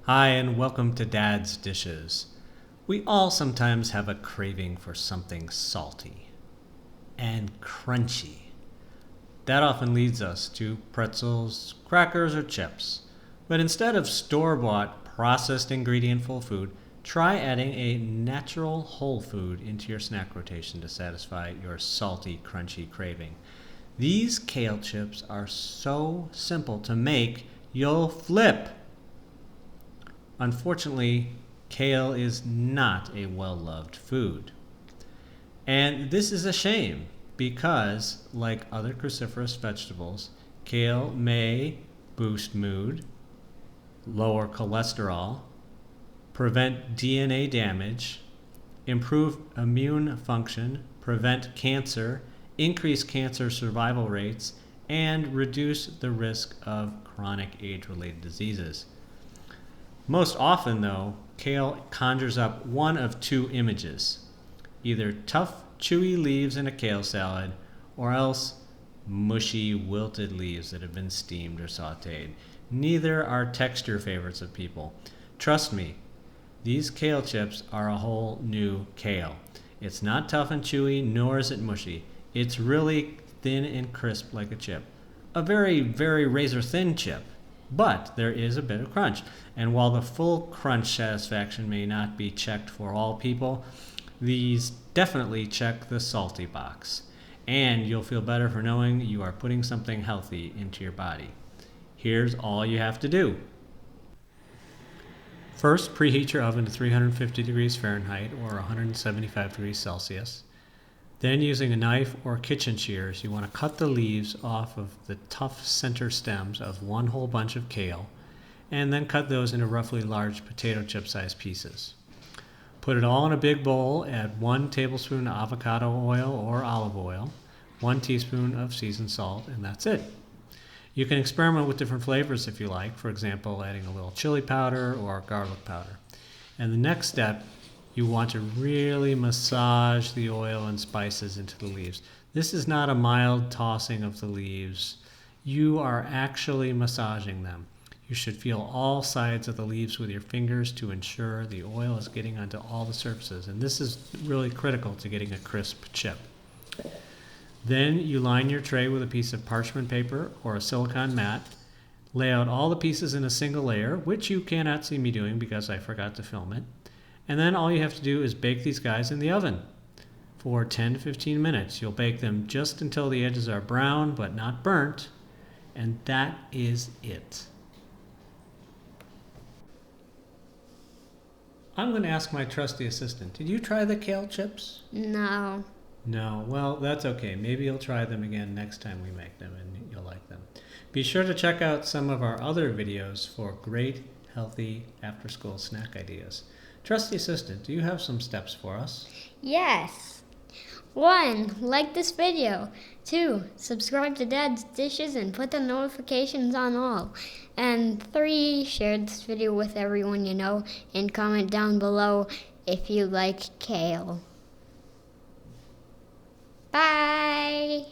Hi, and welcome to Dad's Dishes. We all sometimes have a craving for something salty and crunchy. That often leads us to pretzels, crackers, or chips. But instead of store-bought, processed ingredient-full food, try adding a natural whole food into your snack rotation to satisfy your salty, crunchy craving. These kale chips are so simple to make, you'll flip. Unfortunately, kale is not a well-loved food. And this is a shame because, like other cruciferous vegetables, kale may boost mood, lower cholesterol, prevent DNA damage, improve immune function, prevent cancer, increase cancer survival rates, and reduce the risk of chronic age-related diseases. Most often, though, kale conjures up one of two images: either tough, chewy leaves in a kale salad, or else mushy, wilted leaves that have been steamed or sauteed. Neither are texture favorites of people. Trust me, these kale chips are a whole new kale. It's not tough and chewy, nor is it mushy. It's really thin and crisp like a chip. A very, very razor thin chip. But there is a bit of crunch. And while the full crunch satisfaction may not be checked for all people, these definitely check the salty box. And you'll feel better for knowing you are putting something healthy into your body. Here's all you have to do. First, preheat your oven to 350 degrees Fahrenheit or 175 degrees Celsius. Then, using a knife or kitchen shears, you want to cut the leaves off of the tough center stems of one whole bunch of kale, and then cut those into roughly large potato chip-sized pieces. Put it all in a big bowl, add 1 tablespoon of avocado oil or olive oil, 1 teaspoon of seasoned salt, and that's it. You can experiment with different flavors if you like, for example, adding a little chili powder or garlic powder. And the next step, you want to really massage the oil and spices into the leaves. This is not a mild tossing of the leaves. You are actually massaging them. You should feel all sides of the leaves with your fingers to ensure the oil is getting onto all the surfaces. And this is really critical to getting a crisp chip. Then you line your tray with a piece of parchment paper or a silicone mat. Lay out all the pieces in a single layer, which you cannot see me doing because I forgot to film it. And then all you have to do is bake these guys in the oven for 10 to 15 minutes. You'll bake them just until the edges are brown but not burnt, and that is it. I'm going to ask my trusty assistant, did you try the kale chips? No. No, well, that's okay. Maybe you'll try them again next time we make them and you'll like them. Be sure to check out some of our other videos for great, healthy after-school snack ideas. Trusty assistant, do you have some steps for us? Yes. 1. Like this video. 2. Subscribe to Dad's Dishes and put the notifications on all. And 3. Share this video with everyone you know and comment down below if you like kale. Bye!